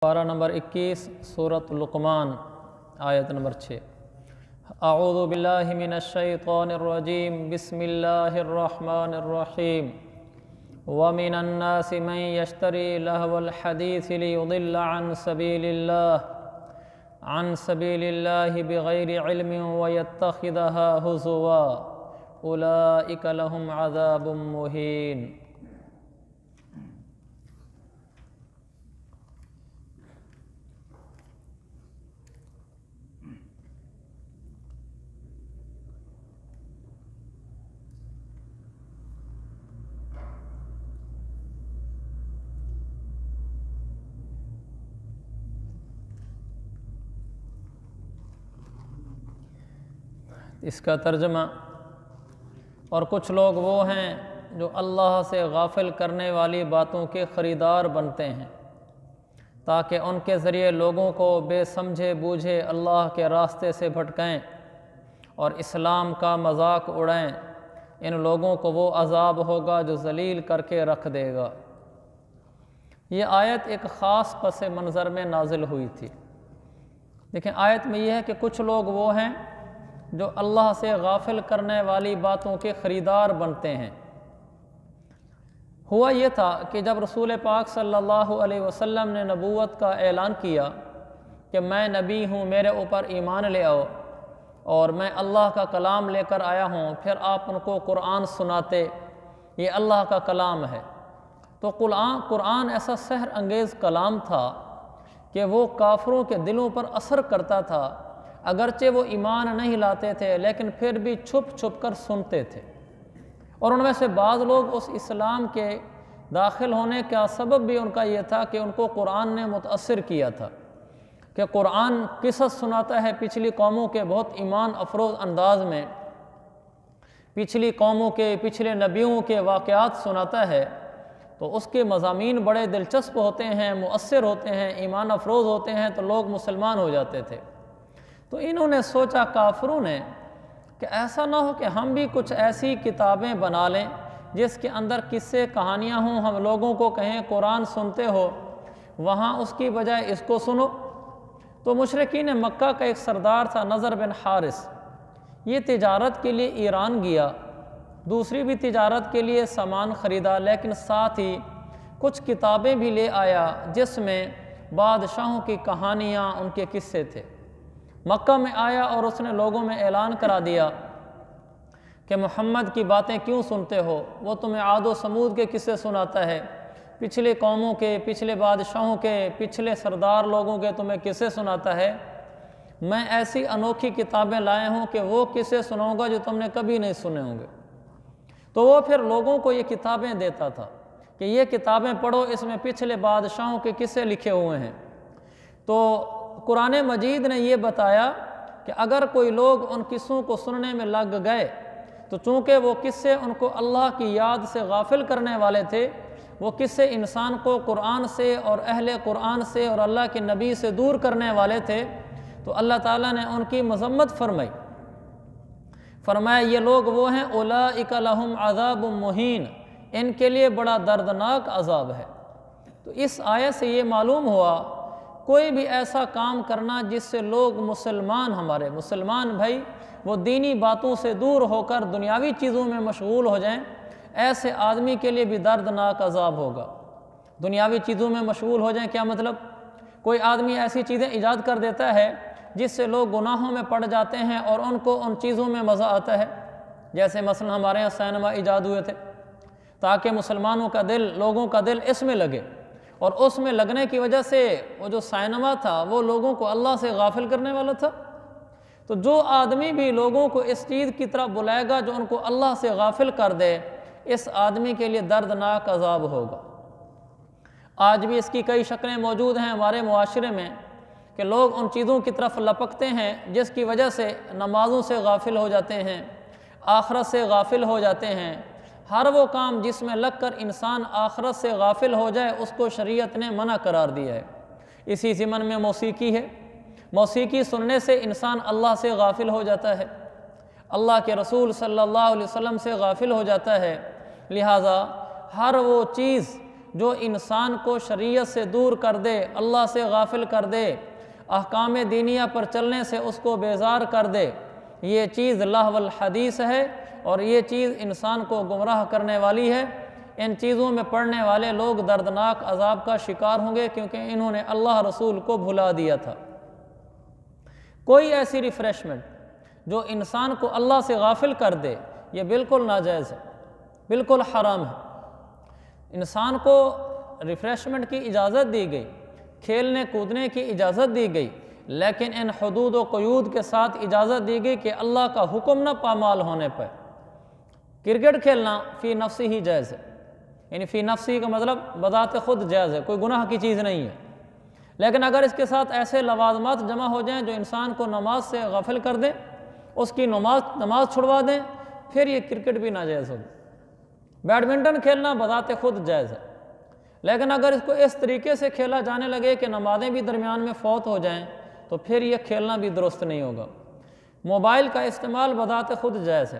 پارہ نمبر 21 سورۃ لقمان آیت نمبر 6۔ اعوذ باللہ من الشیطان الرجیم بسم اللہ الرحمن الرحیم ومن الناس من یشتری لہو الحدیث لیضل عن سبیل اللہ بغیر علم ویتخذها ہزوا اولئک لہم عذاب مہین۔ اس کا ترجمہ: اور کچھ لوگ وہ ہیں جو اللہ سے غافل کرنے والی باتوں کے خریدار بنتے ہیں تاکہ ان کے ذریعے لوگوں کو بے سمجھے بوجھے اللہ کے راستے سے بھٹکائیں اور اسلام کا مذاق اڑائیں۔ ان لوگوں کو وہ عذاب ہوگا جو ذلیل کر کے رکھ دے گا۔ یہ آیت ایک خاص پس منظر میں نازل ہوئی تھی۔ دیکھیں، آیت میں یہ ہے کہ کچھ لوگ وہ ہیں جو اللہ سے غافل کرنے والی باتوں کے خریدار بنتے ہیں۔ ہوا یہ تھا کہ جب رسول پاک صلی اللہ علیہ وسلم نے نبوت کا اعلان کیا کہ میں نبی ہوں، میرے اوپر ایمان لے آؤ اور میں اللہ کا کلام لے کر آیا ہوں، پھر آپ ان کو قرآن سناتے، یہ اللہ کا کلام ہے، تو قرآن ایسا سحر انگیز کلام تھا کہ وہ کافروں کے دلوں پر اثر کرتا تھا۔ اگرچہ وہ ایمان نہیں لاتے تھے لیکن پھر بھی چھپ چھپ کر سنتے تھے، اور ان میں سے بعض لوگ اس اسلام کے داخل ہونے کا سبب بھی ان کا یہ تھا کہ ان کو قرآن نے متاثر کیا تھا، کہ قرآن قصص سناتا ہے پچھلی قوموں کے بہت ایمان افروز انداز میں، پچھلی قوموں کے پچھلے نبیوں کے واقعات سناتا ہے، تو اس کے مضامین بڑے دلچسپ ہوتے ہیں، مؤثر ہوتے ہیں، ایمان افروز ہوتے ہیں، تو لوگ مسلمان ہو جاتے تھے۔ تو انہوں نے سوچا، کافروں نے، کہ ایسا نہ ہو کہ ہم بھی کچھ ایسی کتابیں بنا لیں جس کے اندر قصے کہانیاں ہوں، ہم لوگوں کو کہیں قرآن سنتے ہو، وہاں اس کی بجائے اس کو سنو۔ تو مشرکین مکہ کا ایک سردار تھا نضر بن حارث، یہ تجارت کے لیے ایران گیا، دوسری بھی تجارت کے لیے سامان خریدا، لیکن ساتھ ہی کچھ کتابیں بھی لے آیا جس میں بادشاہوں کی کہانیاں، ان کے قصے تھے۔ مکہ میں آیا اور اس نے لوگوں میں اعلان کرا دیا کہ محمد کی باتیں کیوں سنتے ہو، وہ تمہیں عاد و سمود کے قصے سناتا ہے، پچھلے قوموں کے، پچھلے بادشاہوں کے، پچھلے سردار لوگوں کے تمہیں قصے سناتا ہے۔ میں ایسی انوکھی کتابیں لائے ہوں کہ وہ قصے سناؤں گا جو تم نے کبھی نہیں سنے ہوں گے۔ تو وہ پھر لوگوں کو یہ کتابیں دیتا تھا کہ یہ کتابیں پڑھو، اس میں پچھلے بادشاہوں کے قصے لکھے ہوئے ہیں۔ تو قرآن مجید نے یہ بتایا کہ اگر کوئی لوگ ان قصوں کو سننے میں لگ گئے تو چونکہ وہ قصے ان کو اللہ کی یاد سے غافل کرنے والے تھے، وہ قصے انسان کو قرآن سے اور اہل قرآن سے اور اللہ کے نبی سے دور کرنے والے تھے، تو اللہ تعالیٰ نے ان کی مذمت فرمایا یہ لوگ وہ ہیں اولئک لہم عذاب مہین، ان کے لیے بڑا دردناک عذاب ہے۔ تو اس آیت سے یہ معلوم ہوا، کوئی بھی ایسا کام کرنا جس سے لوگ ہمارے مسلمان بھائی وہ دینی باتوں سے دور ہو کر دنیاوی چیزوں میں مشغول ہو جائیں، ایسے آدمی کے لیے بھی دردناک عذاب ہوگا۔ دنیاوی چیزوں میں مشغول ہو جائیں کیا مطلب؟ کوئی آدمی ایسی چیزیں ایجاد کر دیتا ہے جس سے لوگ گناہوں میں پڑ جاتے ہیں اور ان کو ان چیزوں میں مزہ آتا ہے، جیسے مثلا ہمارے یہاں سینما ایجاد ہوئے تھے تاکہ مسلمانوں کا دل، لوگوں کا دل اس میں لگے، اور اس میں لگنے کی وجہ سے وہ جو سینما تھا وہ لوگوں کو اللہ سے غافل کرنے والا تھا۔ تو جو آدمی بھی لوگوں کو اس چیز کی طرف بلائے گا جو ان کو اللہ سے غافل کر دے، اس آدمی کے لیے دردناک عذاب ہوگا۔ آج بھی اس کی کئی شکلیں موجود ہیں ہمارے معاشرے میں کہ لوگ ان چیزوں کی طرف لپکتے ہیں جس کی وجہ سے نمازوں سے غافل ہو جاتے ہیں، آخرت سے غافل ہو جاتے ہیں۔ ہر وہ کام جس میں لگ کر انسان آخرت سے غافل ہو جائے اس کو شریعت نے منع قرار دیا ہے۔ اسی ضمن میں موسیقی ہے، موسیقی سننے سے انسان اللہ سے غافل ہو جاتا ہے، اللہ کے رسول صلی اللہ علیہ وسلم سے غافل ہو جاتا ہے۔ لہٰذا ہر وہ چیز جو انسان کو شریعت سے دور کر دے، اللہ سے غافل کر دے، احکام دینیہ پر چلنے سے اس کو بیزار کر دے، یہ چیز لہو الحدیث ہے اور یہ چیز انسان کو گمراہ کرنے والی ہے۔ ان چیزوں میں پڑھنے والے لوگ دردناک عذاب کا شکار ہوں گے، کیونکہ انہوں نے اللہ رسول کو بھلا دیا تھا۔ کوئی ایسی ریفریشمنٹ جو انسان کو اللہ سے غافل کر دے، یہ بالکل ناجائز ہے، بالکل حرام ہے۔ انسان کو ریفریشمنٹ کی اجازت دی گئی، کھیلنے کودنے کی اجازت دی گئی، لیکن ان حدود و قیود کے ساتھ اجازت دی گئی کہ اللہ کا حکم نہ پامال ہونے پر۔ کرکٹ کھیلنا فی نفسی ہی جائز ہے، یعنی فی نفسی کا مطلب بذات خود جائز ہے، کوئی گناہ کی چیز نہیں ہے، لیکن اگر اس کے ساتھ ایسے لوازمات جمع ہو جائیں جو انسان کو نماز سے غافل کر دیں، اس کی نماز چھڑوا دیں، پھر یہ کرکٹ بھی ناجائز ہوگی۔ بیڈمنٹن کھیلنا بذات خود جائز ہے، لیکن اگر اس کو اس طریقے سے کھیلا جانے لگے کہ نمازیں بھی درمیان میں فوت ہو جائیں تو پھر یہ کھیلنا بھی درست نہیں ہوگا۔ موبائل کا استعمال بذات خود جائز ہے،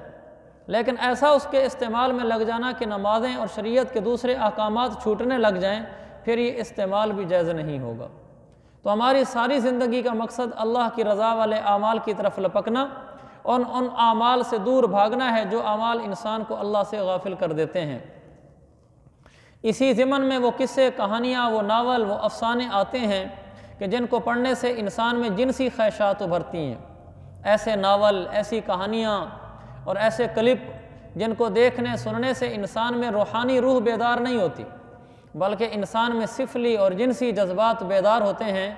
لیکن ایسا اس کے استعمال میں لگ جانا کہ نمازیں اور شریعت کے دوسرے احکامات چھوٹنے لگ جائیں، پھر یہ استعمال بھی جائز نہیں ہوگا۔ تو ہماری ساری زندگی کا مقصد اللہ کی رضا والے اعمال کی طرف لپکنا، ان اعمال سے دور بھاگنا ہے جو اعمال انسان کو اللہ سے غافل کر دیتے ہیں۔ اسی ضمن میں وہ قصے، کہانیاں، وہ ناول، وہ افسانے آتے ہیں کہ جن کو پڑھنے سے انسان میں جنسی خواہشات ابھرتی ہیں۔ ایسے ناول، ایسی کہانیاں اور ایسے کلپ جن کو دیکھنے سننے سے انسان میں روحانی روح بیدار نہیں ہوتی، بلکہ انسان میں سفلی اور جنسی جذبات بیدار ہوتے ہیں،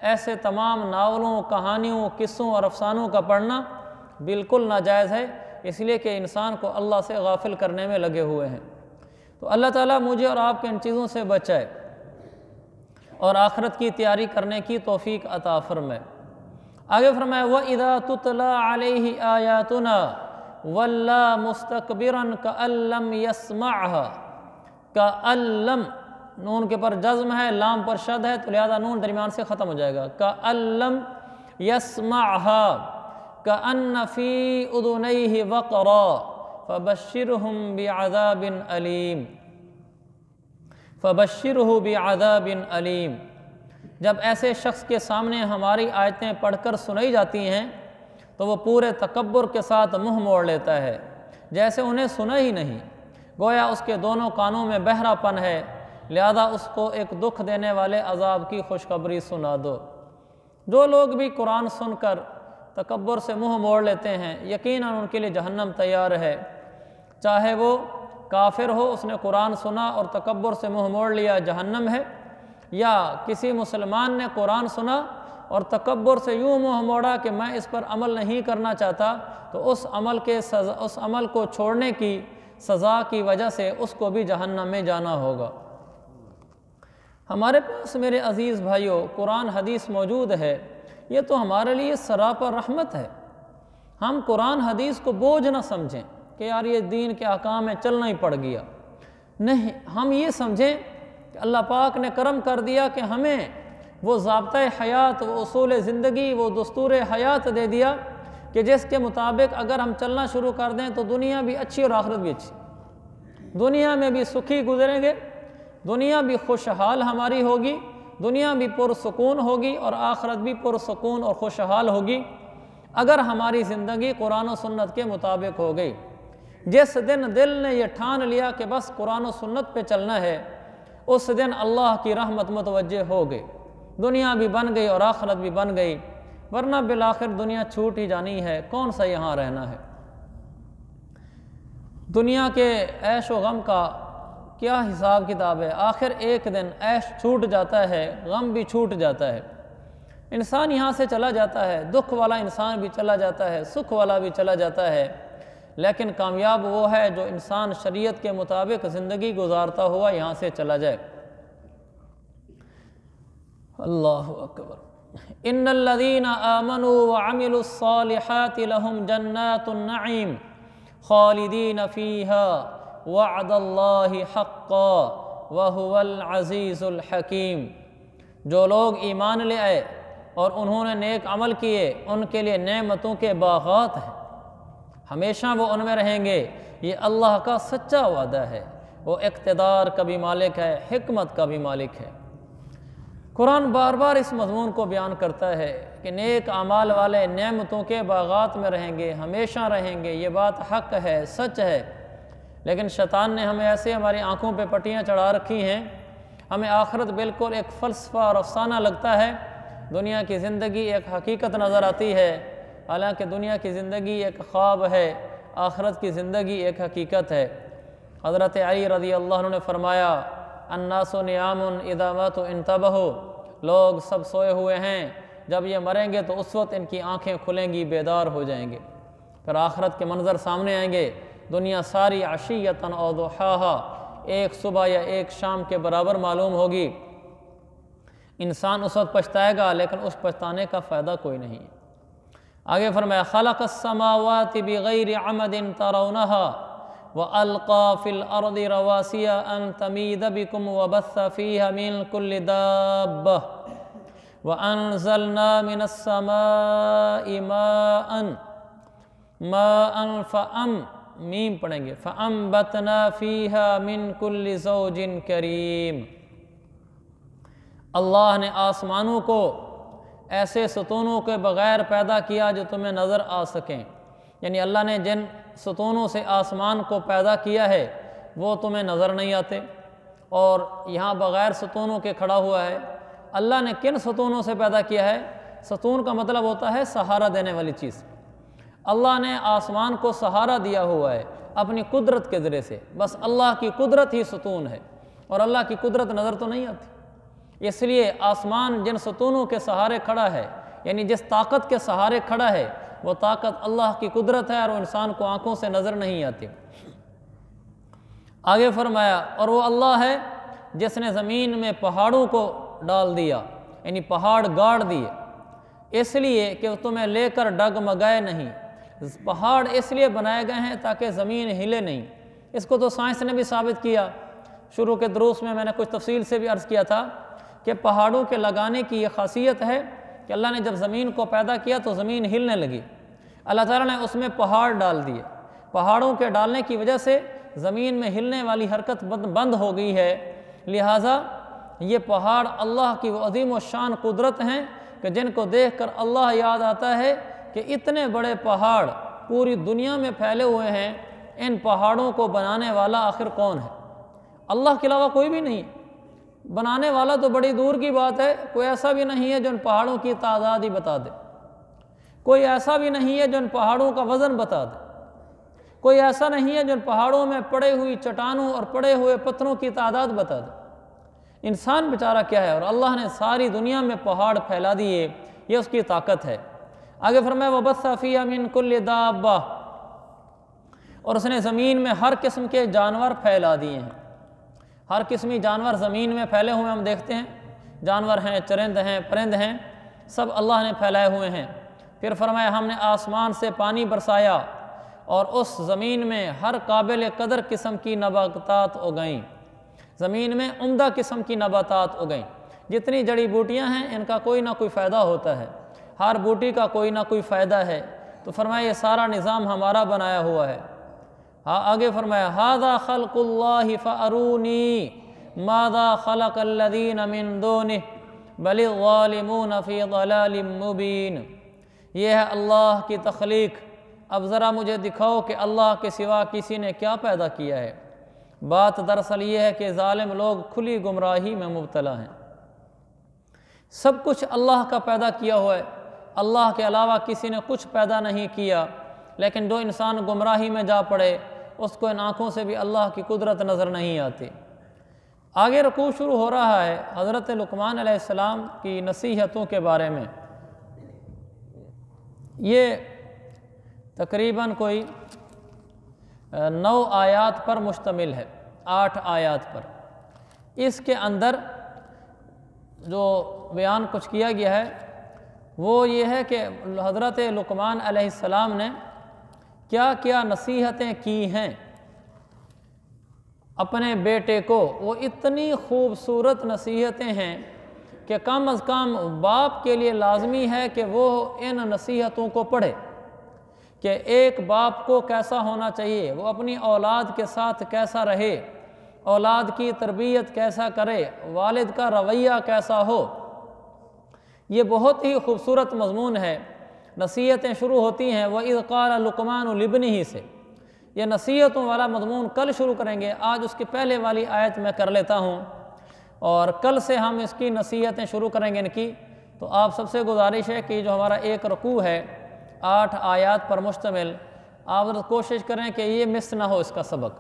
ایسے تمام ناولوں، کہانیوں، قصوں اور افسانوں کا پڑھنا بالکل ناجائز ہے، اس لیے کہ انسان کو اللہ سے غافل کرنے میں لگے ہوئے ہیں۔ تو اللہ تعالیٰ مجھے اور آپ کو ان چیزوں سے بچائے اور آخرت کی تیاری کرنے کی توفیق عطا فرمائے۔ آگے فرمایا وَإِذَا تُتْلَى عَلَيْهِ آيَاتُنَا وَلَّى مُسْتَكْبِرًا كَأَن لَّمْ يَسْمَعْهَا، كَأَن لَّم، نون کے پر جزم ہے، لام پر شد ہے، تو لہذا نون درمیان سے ختم ہو جائے گا، كَأَن لَّمْ يَسْمَعْهَا كَأَنَّ فِي أُذُنَيْهِ وَقْرًا فَبَشِّرْهُم بِعَذَابٍ أَلِيمٍ، فَبَشِّرْهُ بِعَذَابٍ أَلِيمٍ۔ جب ایسے شخص کے سامنے ہماری آیتیں پڑھ کر سنائی جاتی ہیں تو وہ پورے تکبر کے ساتھ منہ موڑ لیتا ہے، جیسے انہیں سنا ہی نہیں، گویا اس کے دونوں کانوں میں بہرا پن ہے، لہذا اس کو ایک دکھ دینے والے عذاب کی خوشخبری سنا دو۔ جو لوگ بھی قرآن سن کر تکبر سے منہ موڑ لیتے ہیں، یقیناً ان کے لیے جہنم تیار ہے، چاہے وہ کافر ہو، اس نے قرآن سنا اور تکبر سے منہ موڑ لیا، جہنم ہے، یا کسی مسلمان نے قرآن سنا اور تکبر سے یوں منہ موڑا کہ میں اس پر عمل نہیں کرنا چاہتا، تو اس عمل کو چھوڑنے کی سزا کی وجہ سے اس کو بھی جہنم میں جانا ہوگا۔ ہمارے پاس میرے عزیز بھائیوں قرآن حدیث موجود ہے، یہ تو ہمارے لیے سراپر رحمت ہے۔ ہم قرآن حدیث کو بوجھ نہ سمجھیں کہ یار یہ دین کے احکام میں چلنا ہی پڑ گیا، نہیں، ہم یہ سمجھیں کہ اللہ پاک نے کرم کر دیا کہ ہمیں وہ ضابطۂ حیات، وہ اصول زندگی، وہ دستور حیات دے دیا کہ جس کے مطابق اگر ہم چلنا شروع کر دیں تو دنیا بھی اچھی اور آخرت بھی اچھی، دنیا میں بھی سکھی گزریں گے، دنیا بھی خوشحال ہماری ہوگی، دنیا بھی پرسکون ہوگی اور آخرت بھی پرسکون اور خوشحال ہوگی اگر ہماری زندگی قرآن و سنت کے مطابق ہو گئی۔ جس دن دل نے یہ ٹھان لیا کہ بس قرآن و سنت پہ چلنا ہے، اس دن اللہ کی رحمت متوجہ ہو گئی، دنیا بھی بن گئی اور آخرت بھی بن گئی، ورنہ بالآخر دنیا چھوٹ ہی جانی ہے، کون سا یہاں رہنا ہے۔ دنیا کے عیش و غم کا کیا حساب کتاب ہے، آخر ایک دن عیش چھوٹ جاتا ہے، غم بھی چھوٹ جاتا ہے، انسان یہاں سے چلا جاتا ہے، دکھ والا انسان بھی چلا جاتا ہے، سکھ والا بھی چلا جاتا ہے، لیکن کامیاب وہ ہے جو انسان شریعت کے مطابق زندگی گزارتا ہوا یہاں سے چلا جائے۔ اللہ اکبر۔ ان الذین آمنوا وعملوا الصالحات لهم جنات النعیم خالدین فیہا وعد اللہ حقا وہو العزیز الحکیم۔ جو لوگ ایمان لے آئے اور انہوں نے نیک عمل کیے، ان کے لیے نعمتوں کے باغات ہیں، ہمیشہ وہ ان میں رہیں گے، یہ اللہ کا سچا وعدہ ہے، وہ اقتدار کا بھی مالک ہے، حکمت کا بھی مالک ہے۔ قرآن بار بار اس مضمون کو بیان کرتا ہے کہ نیک اعمال والے نعمتوں کے باغات میں رہیں گے، ہمیشہ رہیں گے، یہ بات حق ہے، سچ ہے۔ لیکن شیطان نے ہمیں ایسے ہماری آنکھوں پہ پٹیاں چڑھا رکھی ہیں، ہمیں آخرت بالکل ایک فلسفہ اور افسانہ لگتا ہے، دنیا کی زندگی ایک حقیقت نظر آتی ہے، حالانکہ دنیا کی زندگی ایک خواب ہے، آخرت کی زندگی ایک حقیقت ہے۔ حضرت علی رضی اللہ عنہ نے فرمایا، الناس نیام اذا ماتوا انتبہوا، لوگ سب سوئے ہوئے ہیں، جب یہ مریں گے تو اس وقت ان کی آنکھیں کھلیں گی، بیدار ہو جائیں گے، پھر آخرت کے منظر سامنے آئیں گے، دنیا ساری عشیۃً او ضحاہا، ایک صبح یا ایک شام کے برابر معلوم ہوگی۔ انسان اس وقت پچھتائے گا، لیکن اس پچھتانے کا فائدہ کوئی نہیں ہے۔ آگے فرمایا، خلق السماوات بغیر عمد ترونہا وَأَلْقَى فِي الْأَرْضِ رَوَاسِيَ أَن تَمِيدَ بِكُمْ وَبَثَّ فِيهَا مِن كُلِّ دَابَّةٍ وَأَنزَلْنَا مِنَ السَّمَاءِ مَاءً میم پڑھیں گے، فَأَنبَتْنَا فِيهَا مِن كُلِّ زَوْجٍ كَرِيمٍ۔ اللہ نے آسمانوں کو ایسے ستونوں کے بغیر پیدا کیا جو تمہیں نظر آ سکیں، یعنی اللہ نے جن ستونوں سے آسمان کو پیدا کیا ہے وہ تمہیں نظر نہیں آتے، اور یہاں بغیر ستونوں کے کھڑا ہوا ہے۔ اللہ نے کن ستونوں سے پیدا کیا ہے؟ ستون کا مطلب ہوتا ہے سہارا دینے والی چیز۔ اللہ نے آسمان کو سہارا دیا ہوا ہے اپنی قدرت کے ذریعے سے، بس اللہ کی قدرت ہی ستون ہے، اور اللہ کی قدرت نظر تو نہیں آتی۔ اس لیے آسمان جن ستونوں کے سہارے کھڑا ہے، یعنی جس طاقت کے سہارے کھڑا ہے، وہ طاقت اللہ کی قدرت ہے، اور وہ انسان کو آنکھوں سے نظر نہیں آتی۔ آگے فرمایا، اور وہ اللہ ہے جس نے زمین میں پہاڑوں کو ڈال دیا، یعنی پہاڑ گاڑ دیے، اس لیے کہ تمہیں لے کر ڈگمگائے نہیں۔ پہاڑ اس لیے بنائے گئے ہیں تاکہ زمین ہلے نہیں۔ اس کو تو سائنس نے بھی ثابت کیا۔ شروع کے دروس میں نے کچھ تفصیل سے بھی عرض کیا تھا کہ پہاڑوں کے لگانے کی یہ خاصیت ہے کہ اللہ نے جب زمین کو پیدا کیا تو زمین ہلنے لگی، اللہ تعالیٰ نے اس میں پہاڑ ڈال دیے۔ پہاڑوں کے ڈالنے کی وجہ سے زمین میں ہلنے والی حرکت بند ہو گئی ہے، لہٰذا یہ پہاڑ اللہ کی وہ عظیم و شان قدرت ہیں کہ جن کو دیکھ کر اللہ یاد آتا ہے کہ اتنے بڑے پہاڑ پوری دنیا میں پھیلے ہوئے ہیں، ان پہاڑوں کو بنانے والا آخر کون ہے؟ اللہ کے علاوہ کوئی بھی نہیں ہے۔ بنانے والا تو بڑی دور کی بات ہے، کوئی ایسا بھی نہیں ہے جو ان پہاڑوں کی تعداد ہی بتا دے، کوئی ایسا بھی نہیں ہے جو ان پہاڑوں کا وزن بتا دے، کوئی ایسا نہیں ہے جو ان پہاڑوں میں پڑے ہوئی چٹانوں اور پڑے ہوئے پتھروں کی تعداد بتا دے۔ انسان بیچارہ کیا ہے، اور اللہ نے ساری دنیا میں پہاڑ پھیلا دیے، یہ اس کی طاقت ہے۔ آگے فرمایا، وَبَثَّ فِيهَا مِن كُلِّ دَابَّةٍ، اور اس نے زمین میں ہر قسم کے جانور پھیلا دیے ہیں۔ ہر قسمی جانور زمین میں پھیلے ہوئے ہم دیکھتے ہیں، جانور ہیں، چرند ہیں، پرند ہیں، سب اللہ نے پھیلائے ہوئے ہیں۔ پھر فرمایا، ہم نے آسمان سے پانی برسایا اور اس زمین میں ہر قابل قدر قسم کی نباتات اگائیں، زمین میں عمدہ قسم کی نباتات اگائیں۔ جتنی جڑی بوٹیاں ہیں ان کا کوئی نہ کوئی فائدہ ہوتا ہے، ہر بوٹی کا کوئی نہ کوئی فائدہ ہے، تو فرمایا یہ سارا نظام ہمارا بنایا ہوا ہے۔ آگے فرمایا، ھذا خلق اللہ فارونی ماذا خلق الذین من دونہ بل الظالمون فی ضلال مبین۔ یہ ہے اللہ کی تخلیق، اب ذرا مجھے دکھاؤ کہ اللہ کے سوا کسی نے کیا پیدا کیا ہے۔ بات دراصل یہ ہے کہ ظالم لوگ کھلی گمراہی میں مبتلا ہیں۔ سب کچھ اللہ کا پیدا کیا ہوا ہے، اللہ کے علاوہ کسی نے کچھ پیدا نہیں کیا، لیکن جو انسان گمراہی میں جا پڑے اس کو ان آنکھوں سے بھی اللہ کی قدرت نظر نہیں آتی۔ آگے رکوع شروع ہو رہا ہے حضرت لقمان علیہ السلام کی نصیحتوں کے بارے میں۔ یہ تقریباً کوئی 9 آیات پر مشتمل ہے، 8 آیات پر۔ اس کے اندر جو بیان کچھ کیا گیا ہے وہ یہ ہے کہ حضرت لقمان علیہ السلام نے کیا کیا نصیحتیں کی ہیں اپنے بیٹے کو۔ وہ اتنی خوبصورت نصیحتیں ہیں کہ کم از کم باپ کے لیے لازمی ہے کہ وہ ان نصیحتوں کو پڑھے، کہ ایک باپ کو کیسا ہونا چاہیے، وہ اپنی اولاد کے ساتھ کیسا رہے، اولاد کی تربیت کیسا کرے، والد کا رویہ کیسا ہو۔ یہ بہت ہی خوبصورت مضمون ہے۔ نصیحتیں شروع ہوتی ہیں وَإِذْ قَالَ لُقْمَانُ لِابْنِهِ سے۔ یہ نصیحتوں والا مضمون کل شروع کریں گے، آج اس کے پہلے والی آیت میں کر لیتا ہوں، اور کل سے ہم اس کی نصیحتیں شروع کریں گے ان کی۔ تو آپ سب سے گزارش ہے کہ جو ہمارا ایک رکوع ہے 8 آیات پر مشتمل، آپ کوشش کریں کہ یہ مس نہ ہو اس کا سبق،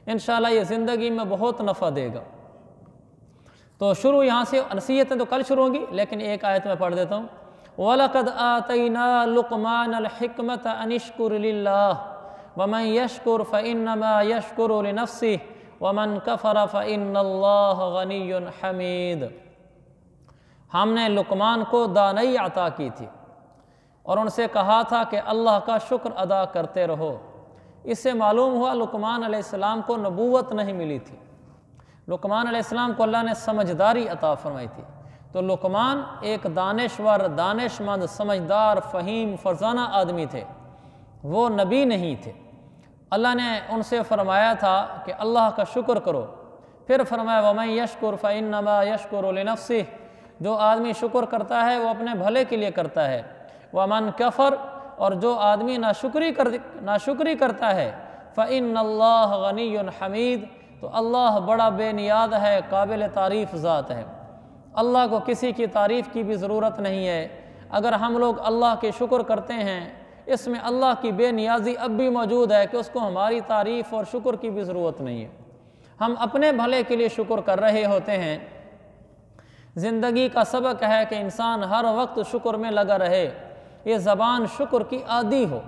انشاءاللہ یہ زندگی میں بہت نفع دے گا۔ تو شروع یہاں سے، نصیحتیں تو کل شروع ہوں گی لیکن ایک آیت میں پڑھ دیتا ہوں۔ وَلَقَدْ آتَيْنَا لُقْمَانَ الْحِكْمَةَ أَنِ اشْكُرْ لِلَّهِ وَمَنْ يَشْكُرْ فَإِنَّمَا يَشْكُرُ لِنَفْسِهِ وَمَنْ كَفَرَ فَإِنَّ اللَّهَ غَنِيٌّ حَمِيدٌ۔ ہم نے لقمان کو دانائی عطا کی تھی اور ان سے کہا تھا کہ اللہ کا شکر ادا کرتے رہو۔ اس سے معلوم ہوا لقمان علیہ السلام کو نبوت نہیں ملی تھی، لقمان علیہ السلام کو اللہ نے سمجھداری عطا فرمائی تھی۔ تو لقمان ایک دانشور، دانشمند، سمجھدار، فہیم، فرزانہ آدمی تھے، وہ نبی نہیں تھے۔ اللہ نے ان سے فرمایا تھا کہ اللہ کا شکر کرو، پھر فرمایا وَمَن يَشْكُرْ فَإِنَّمَا يَشْكُرُ لِنَفْسِهِ، جو آدمی شکر کرتا ہے وہ اپنے بھلے کے لیے کرتا ہے۔ وَمَن كَفَرَ، اور جو آدمی ناشکری کرتا ہے، فَإِنَّ اللَّهَ غَنِيٌّ حَمِيدٌ، تو اللہ بڑا بے نیاز ہے، قابل تعریف ذات ہے۔ اللہ کو کسی کی تعریف کی بھی ضرورت نہیں ہے۔ اگر ہم لوگ اللہ کے شکر کرتے ہیں، اس میں اللہ کی بے نیازی اب بھی موجود ہے کہ اس کو ہماری تعریف اور شکر کی بھی ضرورت نہیں ہے، ہم اپنے بھلے کے لیے شکر کر رہے ہوتے ہیں۔ زندگی کا سبق ہے کہ انسان ہر وقت شکر میں لگا رہے، یہ زبان شکر کی عادی ہو،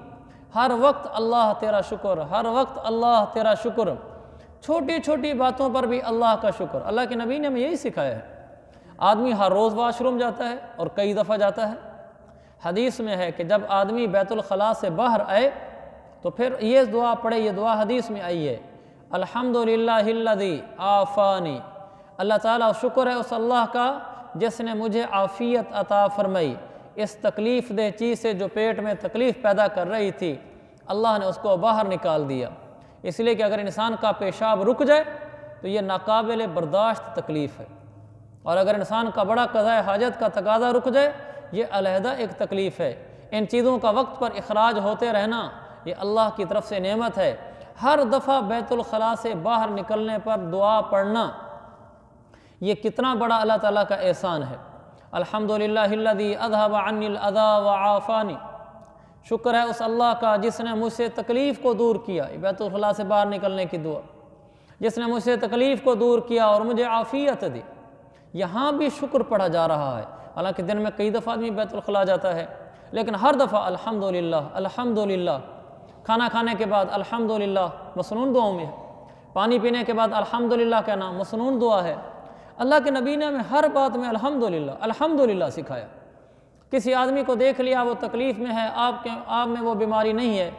ہر وقت اللہ تیرا شکر، ہر وقت اللہ تیرا شکر، چھوٹی چھوٹی باتوں پر بھی اللہ کا شکر۔ اللہ کے نبی نے ہمیں یہی سکھایا ہے۔ آدمی ہر روز واش روم جاتا ہے اور کئی دفعہ جاتا ہے۔ حدیث میں ہے کہ جب آدمی بیت الخلاء سے باہر آئے تو پھر یہ دعا پڑھے، یہ دعا حدیث میں آئی ہے، الحمدللہ الذی عافانی، اللہ تعالیٰ شکر ہے اس اللہ کا جس نے مجھے عافیت عطا فرمائی، اس تکلیف دہ چیز سے جو پیٹ میں تکلیف پیدا کر رہی تھی، اللہ نے اس کو باہر نکال دیا۔ اس لیے کہ اگر انسان کا پیشاب رک جائے تو یہ ناقابل برداشت تکلیف ہے، اور اگر انسان کا بڑا قضاء حاجت کا تقاضا رک جائے یہ علیحدہ ایک تکلیف ہے۔ ان چیزوں کا وقت پر اخراج ہوتے رہنا یہ اللہ کی طرف سے نعمت ہے۔ ہر دفعہ بیت الخلاء سے باہر نکلنے پر دعا پڑھنا یہ کتنا بڑا اللہ تعالیٰ کا احسان ہے۔ الحمدللہ الذی اذھب عنی الاذی وعافانی، شکر ہے اس اللہ کا جس نے مجھ سے تکلیف کو دور کیا، بیت الخلاء سے باہر نکلنے کی دعا، جس نے مجھ سے تکلیف کو دور کیا اور مجھے عافیت دی۔ یہاں بھی شکر پڑھا جا رہا ہے، حالانکہ دن میں کئی دفعہ آدمی بیت الخلاء جاتا ہے، لیکن ہر دفعہ الحمدللہ الحمدللہ، کھانا کھانے کے بعد الحمدللہ مسنون دعاؤں میں ہے، پانی پینے کے بعد الحمدللہ کہنا مسنون دعا ہے۔ اللہ کے نبی نے ہمیں ہر بات میں الحمدللہ الحمدللہ سکھایا۔ کسی آدمی کو دیکھ لیا وہ تکلیف میں ہے، آپ میں وہ بیماری نہیں ہے،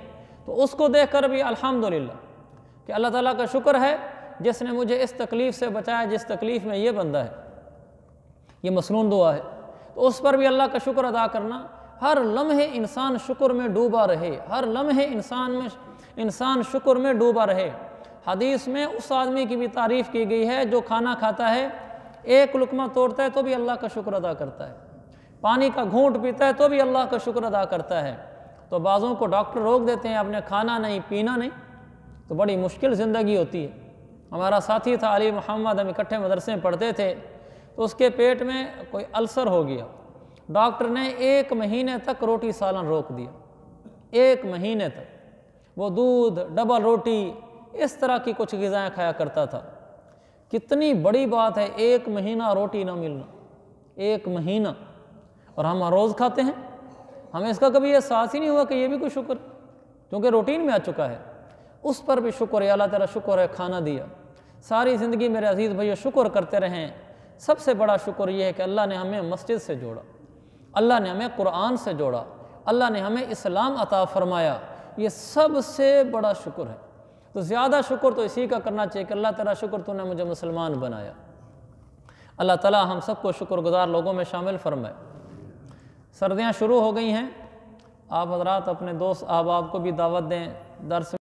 تو اس کو دیکھ کر بھی الحمدللہ کہ اللہ تعالیٰ کا شکر ہے جس نے مجھے اس تکلیف سے بچایا جس تکلیف میں یہ بندہ ہے، یہ مسنون دعا ہے۔ تو اس پر بھی اللہ کا شکر ادا کرنا، ہر لمحے انسان شکر میں ڈوبا رہے، ہر لمحے انسان شکر میں ڈوبا رہے۔ حدیث میں اس آدمی کی بھی تعریف کی گئی ہے جو کھانا کھاتا ہے، ایک لقمہ توڑتا ہے تو بھی اللہ کا شکر ادا کرتا ہے، پانی کا گھونٹ پیتا ہے تو بھی اللہ کا شکر ادا کرتا ہے۔ تو بعضوں کو ڈاکٹر روک دیتے ہیں، آپ نے کھانا نہیں پینا نہیں، تو بڑی مشکل زندگی ہوتی ہے۔ ہمارا ساتھی تھا علی محمد، ہم اکٹھے مدرسے میں پڑھتے تھے، تو اس کے پیٹ میں کوئی السر ہو گیا، ڈاکٹر نے 1 مہینے تک روٹی سالن روک دیا، 1 مہینے تک وہ دودھ، ڈبل روٹی، اس طرح کی کچھ غذائیں کھایا کرتا تھا۔ کتنی بڑی بات ہے 1 مہینہ روٹی نہ ملنا، 1 مہینہ، اور ہم ہر روز کھاتے ہیں، ہمیں اس کا کبھی احساس ہی نہیں ہوا کہ یہ بھی کوئی شکر، کیونکہ روٹین میں آ چکا ہے۔ اس پر بھی شکر ہے، اللہ تعالیٰ شکر ہے کھانا دیا۔ ساری زندگی میرے عزیز بھائیو شکر کرتے رہیں۔ سب سے بڑا شکر یہ ہے کہ اللہ نے ہمیں مسجد سے جوڑا، اللہ نے ہمیں قرآن سے جوڑا، اللہ نے ہمیں اسلام عطا فرمایا، یہ سب سے بڑا شکر ہے۔ تو زیادہ شکر تو اسی کا کرنا چاہیے کہ اللہ تعالیٰ شکر تو نے مجھے مسلمان بنایا۔ اللہ تعالیٰ ہم سب کو شکر گزار لوگوں میں شامل فرمائے۔ سردیاں شروع ہو گئی ہیں، آپ حضرات اپنے دوست احباب کو بھی دعوت دیں، درس